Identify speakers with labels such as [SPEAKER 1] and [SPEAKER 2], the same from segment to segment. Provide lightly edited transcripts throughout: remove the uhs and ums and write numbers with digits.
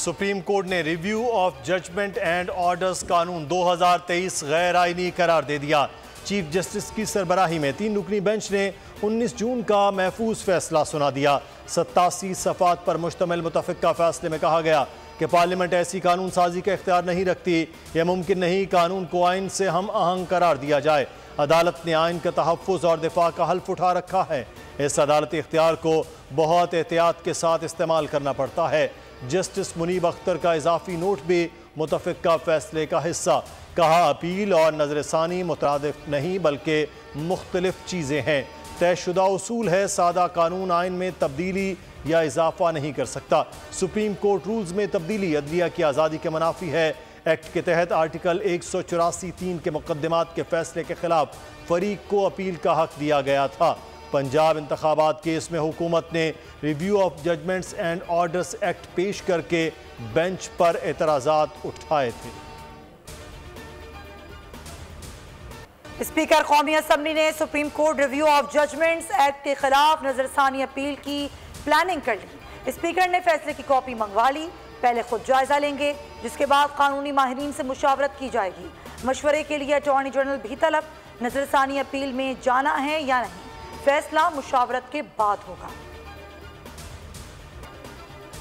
[SPEAKER 1] Supreme court ने review of judgment and orders कानून 2023 गैर आईनी करार दे दिया। चीफ जस्टिस की सरबराही में 3 रुकनी बेंच ने 19 जून का महफूज फैसला सुना दिया। 87 सफ़ात पर मुश्तमिल मुतफ़िक़ा फैसले में कहा गया कि पार्लियामेंट ऐसी कानून साजी का इख्तियार नहीं रखती। यह मुमकिन नहीं कानून को आइन से हम आहंग करार दिया जाए। अदालत ने आइन का तहफ़्फ़ुज़ और दिफा का हल्फ उठा रखा है। इस अदालती इख्तियार को बहुत एहतियात के साथ इस्तेमाल करना पड़ता है। जस्टिस मुनीब अख्तर का इजाफी नोट भी मुतफ़िक़ा फैसले का हिस्सा। कहा, अपील और नज़रसानी मुतरादिफ नहीं बल्कि मुख्तलिफ चीज़ें हैं। तयशुदा उसूल है, सादा कानून आइन में तब्दीली या इजाफा नहीं कर सकता। सुप्रीम कोर्ट रूल्स में तब्दीली अदलिया की आज़ादी के मुनाफी है। एक्ट के तहत आर्टिकल 184(3) के मुकद्दमात के फैसले के खिलाफ फरीक को अपील का हक दिया गया था। पंजाब इंतखाबात केस में हुकूमत ने review of judgments and orders act पेश करके बेंच पर एतराज़ात उठाए थे।
[SPEAKER 2] स्पीकर कौमी असम्बली ने supreme court review of judgments act के खिलाफ नजरसानी अपील की प्लानिंग कर ली। स्पीकर ने फैसले की कॉपी मंगवा ली। पहले खुद जायजा लेंगे, जिसके बाद कानूनी माहिरीन से मुशावरत की जाएगी। मशवरे के लिए अटॉर्नी जनरल भी तलब। नजरसानी अपील में जाना है या नहीं, फैसला मुशावरत के बाद होगा।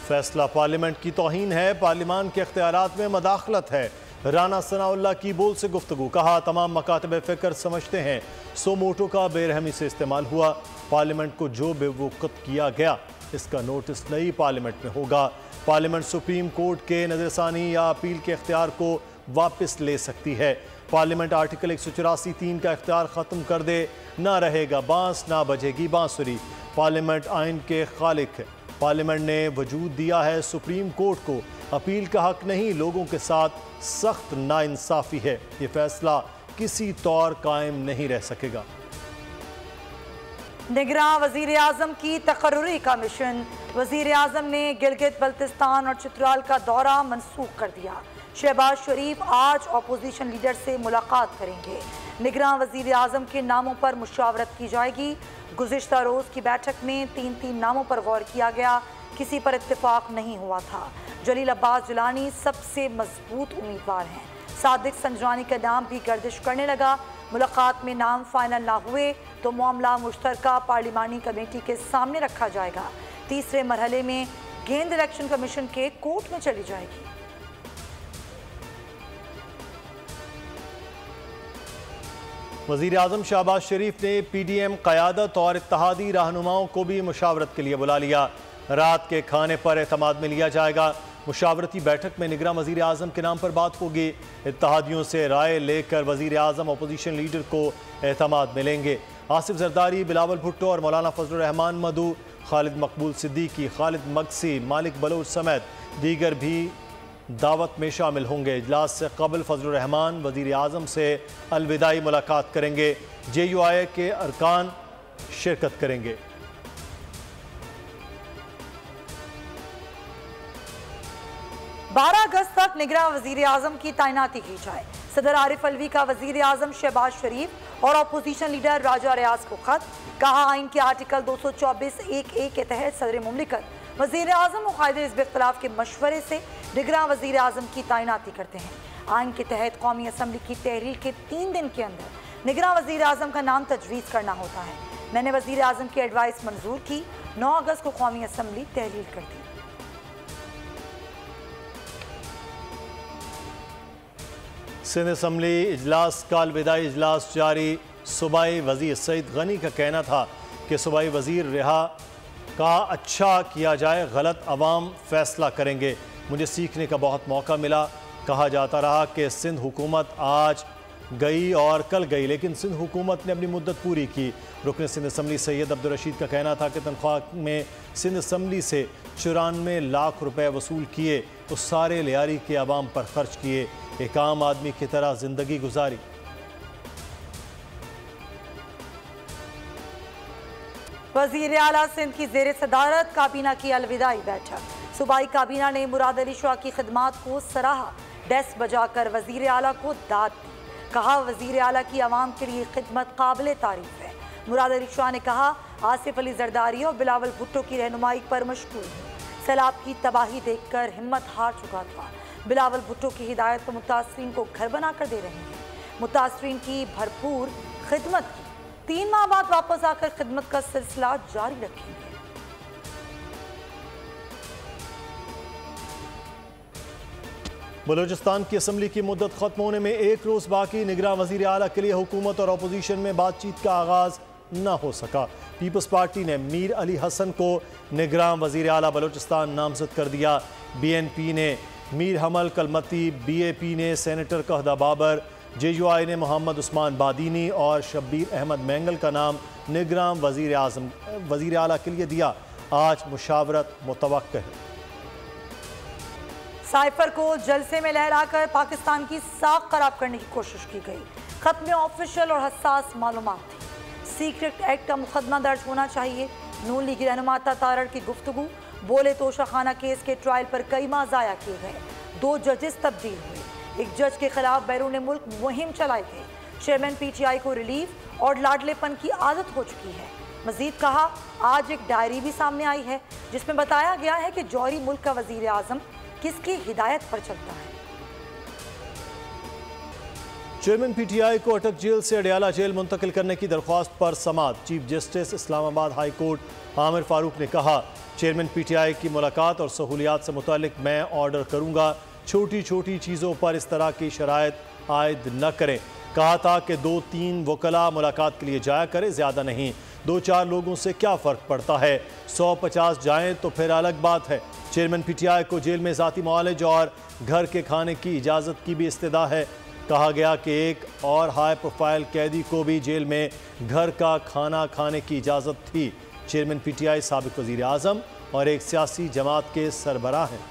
[SPEAKER 1] फैसला पार्लियामेंट की तौहीन है, पार्लियामान के इख्तियारात में मदाखलत है। राना सनाउल्लाह की बोल से गुफ्तगू। कहा, तमाम मकातब फ़िक्र समझते हैं सो मोटो का बेरहमी से इस्तेमाल हुआ। पार्लियामेंट को जो बेवकूफ़ किया गया इसका नोटिस नई पार्लियामेंट में होगा। पार्लियामेंट सुप्रीम कोर्ट के नजरसानी या अपील के इख्तियार को वापस ले सकती है। पार्लियामेंट आर्टिकल 184(3) का इख्तियार ख़त्म कर दे, ना रहेगा बांस ना बजेगी बांसुरी। पार्लियामेंट आइन के खालिक है। पार्लियामेंट ने वजूद दिया है सुप्रीम कोर्ट को। अपील का हक नहीं, लोगों के साथ सख्त नाइंसाफ़ी है। ये फैसला किसी तौर कायम नहीं रह सकेगा।
[SPEAKER 2] निगरां वज़ीर आज़म की तकर्रुरी कमीशन। वज़ीर आज़म ने गिलगित बल्तिस्तान और चित्राल का दौरा मनसूख कर दिया। शहबाज शरीफ आज अपोजिशन लीडर से मुलाकात करेंगे। निगरां वज़ीर आज़म के नामों पर मुशावरत की जाएगी। गुज़िश्ता रोज़ की बैठक में 3 नामों पर गौर किया गया, किसी पर इत्तेफाक नहीं हुआ था। जलील अब्बास जिलानी सबसे मजबूत उम्मीदवार हैं। सादिक संजरानी का नाम भी गर्दिश करने लगा। मुलाकात में नाम फाइनल ना हुए तो मामला मुश्तरका पार्लिमानी कमेटी के सामने रखा जाएगा। तीसरे मरहले में गेंद इलेक्शन कमीशन के कोर्ट में चली जाएगी।
[SPEAKER 1] वज़ीर आज़म शहबाज शरीफ ने PDM क़यादत और इत्तहादी रहनुमाओं को भी मुशावरत के लिए बुला लिया। रात के खाने पर एतमाद में लिया जाएगा। मुशावरती बैठक में निगरां वज़ीर आज़म के नाम पर बात होगी। इत्तहादियों से राय लेकर वज़ीर आज़म अपोजिशन लीडर को एतमाद मिलेंगे। आसिफ जरदारी, बिलावल भुट्टो और मौलाना फजलुर रहमान मधु, खालिद मकबूल सिद्दीकी, खालिद मगसी, मालिक बलोच समेत दीगर भी दावत में शामिल होंगे। इजलास से कबल फजलुर रहमान वज़ीर आज़म से अलविदाई मुलाकात करेंगे। JUI के अरकान शिरकत करेंगे।
[SPEAKER 2] 12 अगस्त तक निगरां वज़ीर आज़म की तैनाती की जाए। सदर आरिफ अलवी का वज़ीर आज़म शहबाज शरीफ और अपोजिशन लीडर राजा रियाज को खत। कहा, आइन के आर्टिकल 224(1)(a) के तहत सदर मुमलिकत वज़ीर आज़म और कायदे हिज़्ब इख्तिलाफ के मशवरे से निगरां वज़ीर आज़म की तैनाती करते हैं। आइन के तहत कौमी असम्बली की तहरीर के 3 दिन के अंदर निगरां वज़ीर आज़म का नाम तजवीज़ करना होता है। मैंने वज़ीर आज़म की एडवाइस मंजूर की। 9 अगस्त को कौमी असम्बली तहरीर कर दी।
[SPEAKER 1] सिंध असम्बली इजलास का अलविदाई इजलास जारी। सूबाई वज़ीर सईद गनी का कहना था कि सूबाई वज़ीर रिहा का अच्छा किया जाए, गलत अवाम फैसला करेंगे। मुझे सीखने का बहुत मौका मिला। कहा जाता रहा कि सिंध हुकूमत आज गई और कल गई, लेकिन सिंध हुकूमत ने अपनी मुद्दत पूरी की। रुकन सिंध असम्बली सैयद अब्दुल रशीद का कहना था कि तनख्वाह में सिंध असम्बली से 94 लाख रुपए वसूल किए, उस सारे लियारी के अवाम पर खर्च किए, एक आम आदमी की तरह जिंदगी गुजारी।
[SPEAKER 2] वज़ीर आला सिंध की ज़ेर सदारत काबीना की अलविदाई बैठक। सूबाई काबीना ने मुराद अली शाह की खिदमात को सराहा। डेस्क बजाकर वज़ीर आला को दाद दी। कहा, वज़ीर आला की आवाम के लिए खिदमत काबिल तारीफ है। मुराद अली शाह ने कहा, आसिफ अली जरदारी और बिलावल भुट्टो की रहनुमाई पर मशकूर हूँ। सैलाब की तबाही देखकर हिम्मत हार चुका था। बिलावल भुट्टो की हिदायत पर मुतासरीन को घर बनाकर दे रहे हैं। मुतासरीन की भरपूर खिदमत की। 3 माह बाद वापस आकर खिदमत का सिलसिला जारी रखेंगे।
[SPEAKER 1] बलूचिस्तान की असम्बली की मुद्दत खत्म होने में 1 रोज बाकी। निगरान वजीर आला के लिए हुकूमत और अपोजिशन में बातचीत का आगाज न हो सका। पीपल्स पार्टी ने मीर अली हसन को निगरान वजीर आला बलूचिस्तान नामजद कर दिया। BNP ने मीर हमल कलमती, BAP ने सेनेटर कहदा बाबर, JUI ने मोहम्मद उस्मान बादीनी और शब्बीर अहमद मैंगल का नाम निगरान वजीर आला के लिए दिया। आज मुशावरत मुतवक्किह है।
[SPEAKER 2] साइफर को जलसे में लहराकर पाकिस्तान की साख खराब करने की कोशिश की गई। खत में ऑफिशियल और हसास मालूमात थी। सीक्रेट एक्ट का मुकदमा दर्ज होना चाहिए। नून लीगी रहनुमा तारड़ की गुफ्तगू। बोले तोशाखाना केस के ट्रायल पर कई माह ज़ाया किए गए। 2 जजेस तब्दील हुए। एक जज के खिलाफ बैरून मुल्क मुहिम चलाई गई। चेयरमैन PTI को रिलीफ और लाडलेपन की आदत हो चुकी है। मजीद कहा, आज एक डायरी भी सामने आई है जिसमें बताया गया है कि जौहरी मुल्क का वजीर आजम किसकी हिदायत पर चलता है।
[SPEAKER 1] चेयरमैन PTI को अटक जेल से अडयाला जेल मुंतकिल करने की दरख्वास्त पर समाअत। Chief justice Islamabad high court Aamir Farooq ने कहा, चेयरमैन PTI की मुलाकात और सहूलियात से मुतालिक मैं ऑर्डर करूंगा। छोटी छोटी चीज़ों पर इस तरह की शराइत आयद न करें। कहा था कि 2-3 वकला मुलाकात के लिए जाया करें, ज़्यादा नहीं। 2-4 लोगों से क्या फ़र्क पड़ता है। 100-50 जाएं तो फिर अलग बात है। चेयरमैन PTI को जेल में ज़ाती मुआलज और घर के खाने की इजाज़त की भी इस्तिदा है। कहा गया कि एक और हाई प्रोफाइल कैदी को भी जेल में घर का खाना खाने की इजाज़त थी। चेयरमैन PTI साबिक वज़ीर आज़म और एक सियासी जमात के सरबराह हैं।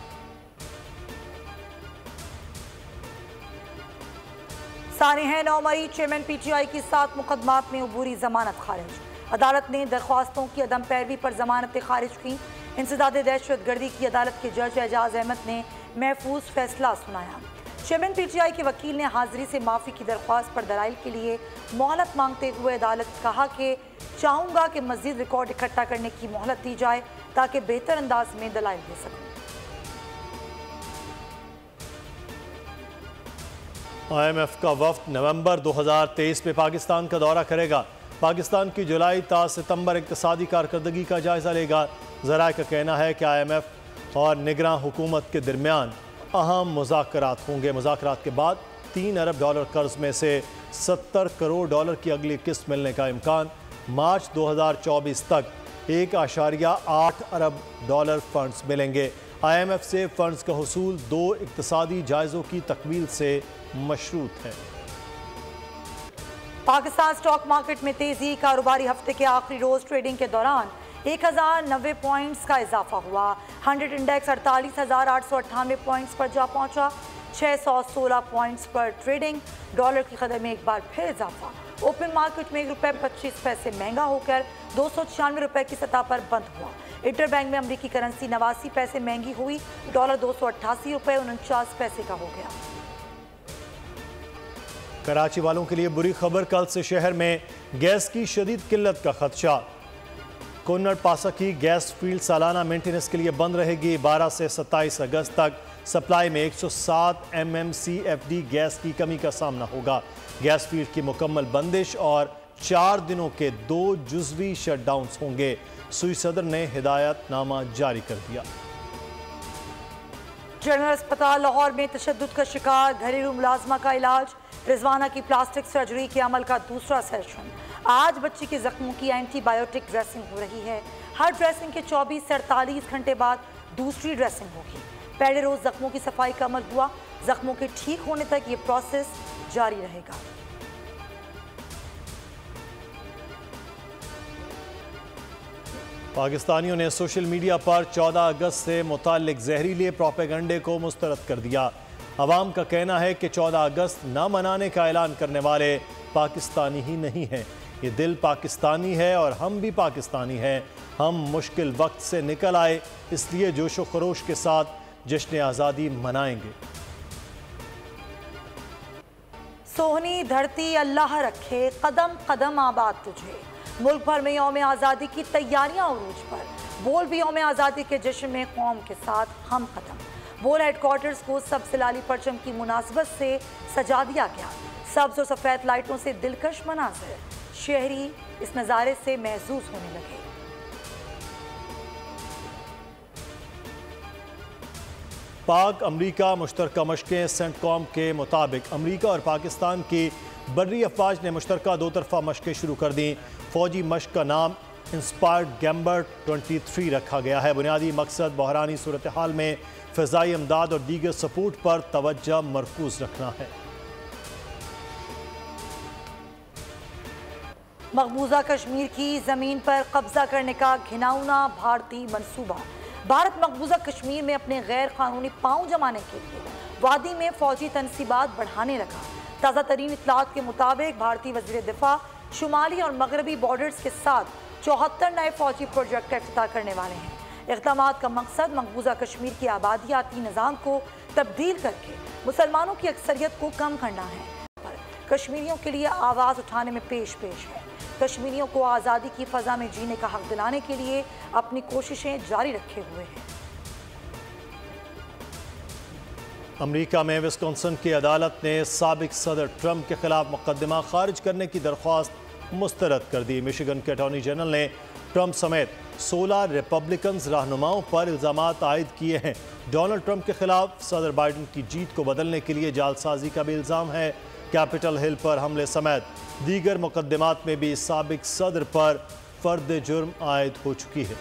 [SPEAKER 2] सानिह 9 मई चेयरमैन PTI की 7 मुकदमात में अबूरी जमानत खारिज। अदालत ने दरख्वास्तों की अदम पैरवी पर जमानतें खारिज की। इंसदाद दहशत गर्दी की अदालत के जज एजाज अहमद ने महफूज फैसला सुनाया। चेयरमैन PTI के वकील ने हाजिरी से माफ़ी की दरख्वास्त पर दलाइल के लिए मोहलत मांगते हुए अदालत कहा कि चाहूँगा कि मज़ीद रिकॉर्ड इकट्ठा करने की मोहलत दी जाए ताकि बेहतर अंदाज में दलाइल दे सकूँ।
[SPEAKER 1] IMF का वफ्द नवंबर 2023 में पाकिस्तान का दौरा करेगा। पाकिस्तान की जुलाई ता सितंबर इक़्तिसादी कारकर्दगी का जायज़ा लेगा। ज़राए का कहना है कि IMF और निगरान हुकूमत के दरमियान अहम मुज़ाकरात होंगे। मुज़ाकरात के बाद $3 अरब कर्ज में से $70 करोड़ की अगली किस्त मिलने का इम्कान। मार्च 2024 तक $1.8 अरब फंड्स मिलेंगे। IMF से फंड्स का हुसूल 2 इक़्तिसादी जायज़ों की तकमील से मशरूत है।
[SPEAKER 2] पाकिस्तान स्टॉक मार्केट में तेजी। कारोबारी हफ्ते के आखिरी रोज ट्रेडिंग के दौरान 1090 पॉइंट्स का इजाफा हुआ। 100 इंडेक्स 48,898 पॉइंट्स पर जा पहुंचा। 616 पॉइंट्स पर ट्रेडिंग। डॉलर की कदर में एक बार फिर इजाफा। ओपन मार्केट में ₹1.25 महंगा होकर ₹296 की सतह पर बंद हुआ। इंटरबैंक में अमरीकी करेंसी 89 पैसे महंगी हुई। डॉलर $288.49 का हो गया।
[SPEAKER 1] कराची वालों के लिए बुरी खबर। कल से शहर में गैस की शदीद किल्लत का खदशा। कोन्नड़ पासकी गैस फील्ड सालाना मेंटेनेंस के लिए बंद रहेगी। 12 से 27 अगस्त तक सप्लाई में 107 MMCFD गैस की कमी का सामना होगा। गैस फील्ड की मुकम्मल बंदिश और 4 दिनों के 2 जुज़वी शटडाउन होंगे। सुई सदर ने हिदायतनामा जारी कर दिया।
[SPEAKER 2] जनरल अस्पताल लाहौर में तशद्दुद का शिकार घरेलू मुलाजमा का इलाज। रिजवाना की प्लास्टिक सर्जरी के अमल का दूसरा सेशन। आज बच्ची के जख्मों की एंटीबायोटिक ड्रेसिंग हो रही है। हर ड्रेसिंग के 24 से 48 घंटे बाद दूसरी ड्रेसिंग होगी। पहले रोज जख्मों की सफाई का अमल हुआ। जख्मों के ठीक होने तक ये प्रोसेस जारी रहेगा।
[SPEAKER 1] पाकिस्तानियों ने सोशल मीडिया पर 14 अगस्त से मुताल्लिक जहरीले प्रोपेगंडे को मुस्तरद कर दिया। अवाम का कहना है कि 14 अगस्त न मनाने का ऐलान करने वाले पाकिस्तानी ही नहीं हैं। ये दिल पाकिस्तानी है और हम भी पाकिस्तानी हैं। हम मुश्किल वक्त से निकल आए, इसलिए जोशो खरोश के साथ जश्न आज़ादी मनाएंगे।
[SPEAKER 2] सोहनी धरती अल्लाह रखे, कदम कदम आबाद तुझे। मुल्क भर में यौम आज़ादी की तैयारियां उरूज पर। बोल भी यौम आज़ादी के जश्न में कौम के साथ हम कदम। बोल हेडक्वार्टर्स को सबसे लाली परचम की मुनासबत से सजा दिया गया। सब्ज और सफ़ेद लाइटों से दिलकश मनाज़र, शहरी इस नज़ारे से महसूस होने लगे।
[SPEAKER 1] पाक अमरीका मुश्तरका मशकें। सेंटकॉम के मुताबिक अमरीका और पाकिस्तान की बर्री अफवाज ने मुश्तरका दो तरफा मशकें शुरू कर दी। फौजी मशक का नाम इंस्पायर्ड गैम्बर 23 रखा गया है। बुनियादी मकसद बहरानी सूरत हाल में फ़िज़ाई इमदाद और दीगर सपोर्ट पर तवज्जो मरकूज रखना है।
[SPEAKER 2] मकबूजा कश्मीर की ज़मीन पर कब्जा करने का घिनौना भारतीय मंसूबा। भारत मकबूजा कश्मीर में अपने गैर कानूनी पांव जमाने के लिए वादी में फौजी तनसीबात बढ़ाने लगा। ताज़ा तरीन इत्तलात के मुताबिक भारतीय वज़ीर दिफा शुमाली और मगरबी बॉर्डर्स के साथ 74 नए फौजी प्रोजेक्ट का इफ्तिताह करने वाले हैं। इक़दामात का मकसद मकबूजा कश्मीर की आबादियाती निज़ाम को तब्दील करके मुसलमानों की अक्सरियत को कम करना है। पर कश्मीरियों के लिए आवाज़ उठाने में पेश है। कश्मीरियों को आज़ादी की फ़ज़ा में जीने का हक दिलाने के लिए अपनी कोशिशें जारी रखे हुए हैं।
[SPEAKER 1] अमरीका में विस्कॉन्सिन की अदालत ने साबिक सदर ट्रंप के खिलाफ मुकदमा खारिज करने की दरख्वास्त मुस्तरद कर दी। मिशिगन के अटॉर्नी जनरल ने ट्रंप समेत 16 रिपब्लिकन रहनुमाओं पर इल्ज़ामात आयद किए हैं। डोनाल्ड ट्रंप के खिलाफ सदर बाइडन की जीत को बदलने के लिए जालसाजी का भी इल्ज़ाम है। कैपिटल हिल पर हमले समेत दीगर मुकदमात में भी साबिक सदर पर फर्द जुर्म आयद हो चुकी है।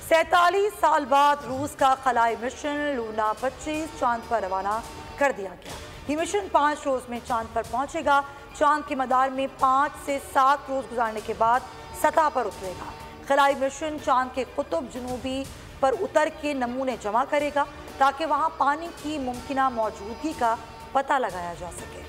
[SPEAKER 2] सैंतालीस साल बाद रूस का खलाई मिशन लूना 25 चांद पर रवाना कर दिया गया। ये मिशन 5 रोज में चांद पर पहुंचेगा। चांद के मदार में 5 से 7 रोज गुजारने के बाद सतह पर उतरेगा। खलाई मिशन चांद के कुतुब जनूबी पर उतर के नमूने जमा करेगा ताकि वहां पानी की मुमकिना मौजूदगी का पता लगाया जा सके।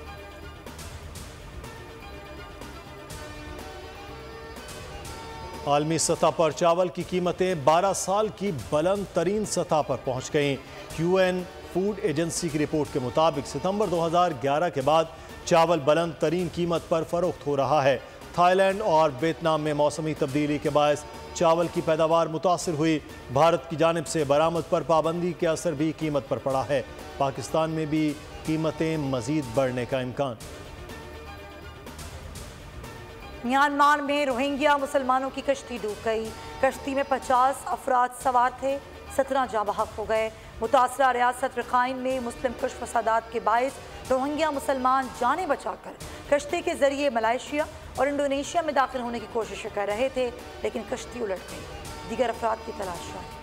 [SPEAKER 1] आलमी सतह पर चावल की कीमतें 12 साल की बुलंद तरीन सतह पर पहुंच गईं। यूएन फूड एजेंसी की रिपोर्ट के मुताबिक सितंबर 2011 के बाद चावल बुलंद तरीन कीमत पर फरोख्त हो रहा है। थाईलैंड और वियतनाम में मौसमी तब्दीली के बायस चावल की पैदावार मुतासिर हुई। भारत की जानिब से बरामद पर पाबंदी के असर भी कीमत पर पड़ा है। पाकिस्तान में भी कीमतें मजीद बढ़ने का इम्कान।
[SPEAKER 2] म्यांमार में रोहिंग्या मुसलमानों की कश्ती डूब गई। कश्ती में 50 अफराद सवार थे, 17 जाँ बहक हो गए। मुतासरा रियासत रखाइन में मुस्लिम कुश फसादात के बायस रोहिंग्या मुसलमान जाने बचाकर कश्ती के जरिए मलेशिया और इंडोनेशिया में दाखिल होने की कोशिश कर रहे थे, लेकिन कश्ती उलट गई। दीगर अफराद की तलाश जारी।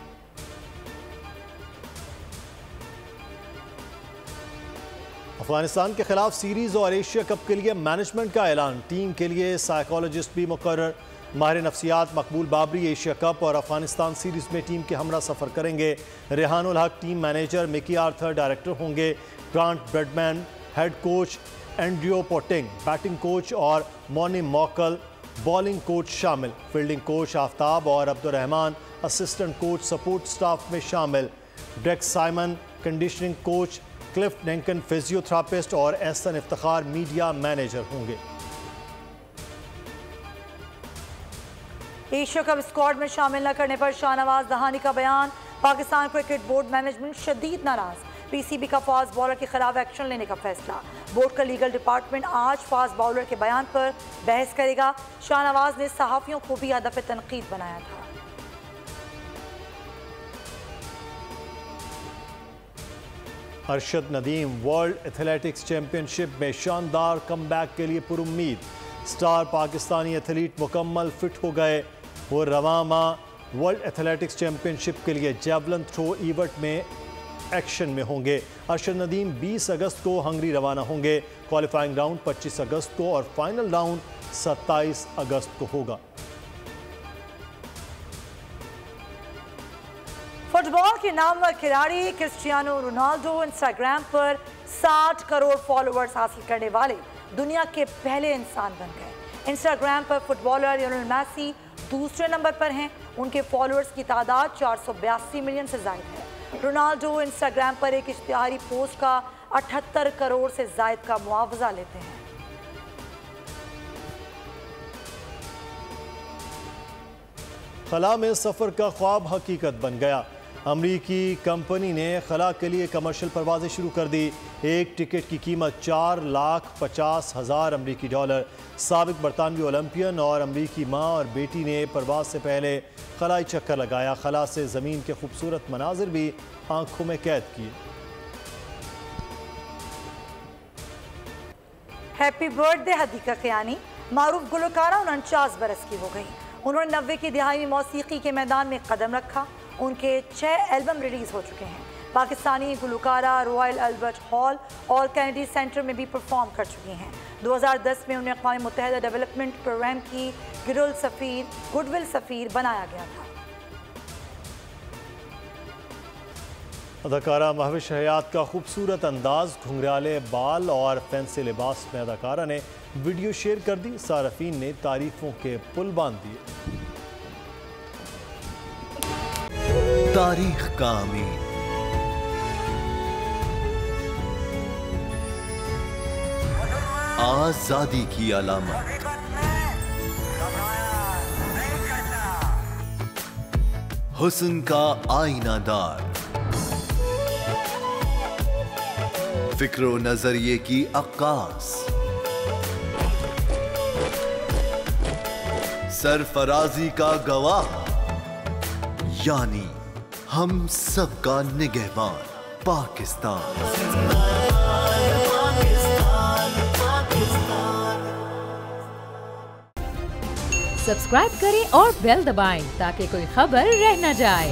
[SPEAKER 1] अफगानिस्तान के खिलाफ सीरीज और एशिया कप के लिए मैनेजमेंट का ऐलान। टीम के लिए साइकोलॉजिस्ट भी मुकर्रर। माहिर नफ्सियात मकबूल बाबरी एशिया कप और अफगानिस्तान सीरीज में टीम के हमरा सफ़र करेंगे। Rehanul Haq team manager, Mickey Arthur director होंगे। Grant Bradburn head coach, Andrew Puttick batting coach और मॉनी मॉकल बॉलिंग कोच शामिल। फील्डिंग कोच आफ्ताब और Abdur Rahman assistant coach support staff में शामिल। Drikus Simon conditioning coach, Cliff Deacon physiotherapist और एहसन इफ्तिखार मीडिया मैनेजर होंगे।
[SPEAKER 2] Asia cup squad में शामिल न करने पर शाहनवाज दहानी का बयान। पाकिस्तान क्रिकेट बोर्ड मैनेजमेंट शदीद नाराज। पीसीबी का फास्ट बॉलर के खिलाफ एक्शन लेने का फैसला। बोर्ड का लीगल डिपार्टमेंट आज फास्ट बॉलर के बयान पर बहस करेगा। शाहनवाज ने सहाफियों को भी हदफ तनकीद बनाया था।
[SPEAKER 1] Arshad Nadeem world athletics championship में शानदार कमबैक के लिए पुरुम्मीद। स्टार पाकिस्तानी एथलीट मुकम्मल फिट हो गए। वो रवां माह वर्ल्ड एथलेटिक्स चैंपियनशिप के लिए जेवलिन थ्रो इवेंट में एक्शन में होंगे। अरशद नदीम 20 अगस्त को हंगरी रवाना होंगे। क्वालिफाइंग राउंड 25 अगस्त को और फाइनल राउंड 27 अगस्त को होगा।
[SPEAKER 2] फुटबॉल के नामवर खिलाड़ी क्रिस्टियानो रोनाल्डो इंस्टाग्राम पर 60 करोड़ फॉलोअर्स हासिल करने वाले दुनिया के पहले इंसान बन गए। इंस्टाग्राम पर फुटबॉलर लियोनेल मेसी दूसरे नंबर पर हैं। उनके फॉलोअर्स की तादाद 482 मिलियन से ज़ायद है। रोनाल्डो इंस्टाग्राम पर एक इश्तिहारी पोस्ट का 78 करोड़ से जायद का मुआवजा लेते हैं।
[SPEAKER 1] खला में सफ़र का ख्वाब हकीकत बन गया। अमरीकी कंपनी ने खला के लिए कमर्शियल परवाजें शुरू कर दी। एक टिकट की कीमत $4,50,000 अमरीकी डॉलर। साबिक बरतानवी ओलंपियन और अमरीकी माँ और बेटी ने परवाज से पहले खलाई चक्कर लगाया। खला से ज़मीन के खूबसूरत मनाजिर भी आंखों में कैद किए।
[SPEAKER 2] हैप्पी बर्थडे हदीका कियानी मारूफ गुलकारा 49 बरस की हो गई। उन्होंने 90 की दिहाई में मौसीकी के मैदान में कदम रखा। उनके 6 एल्बम रिलीज हो चुके हैं। Pakistani Gulkara royal Albert hall और कैनेडी सेंटर में भी परफॉर्म कर चुकी हैं। 2010 में उन्हें अक़वाम मुत्तहिदा डेवलपमेंट प्रोग्राम की गुडविल सफ़ीर बनाया गया था।
[SPEAKER 1] अदाकारा महविश हयात का खूबसूरत अंदाज, घुंघराले बाल और फैंसी लिबास में अदाकारा ने वीडियो शेयर कर दी। सारफीन ने तारीफों के पुल बांध दिए।
[SPEAKER 3] तारीख का अमीर, आजादी की अलामत, हुस्न का आईनादार, फिक्र नजरिए की अक्कास, सरफराजी का गवाह, यानी हम सबका निगहबान पाकिस्तान।
[SPEAKER 4] सब्सक्राइब करें और बेल दबाएं ताकि कोई खबर रह न जाए।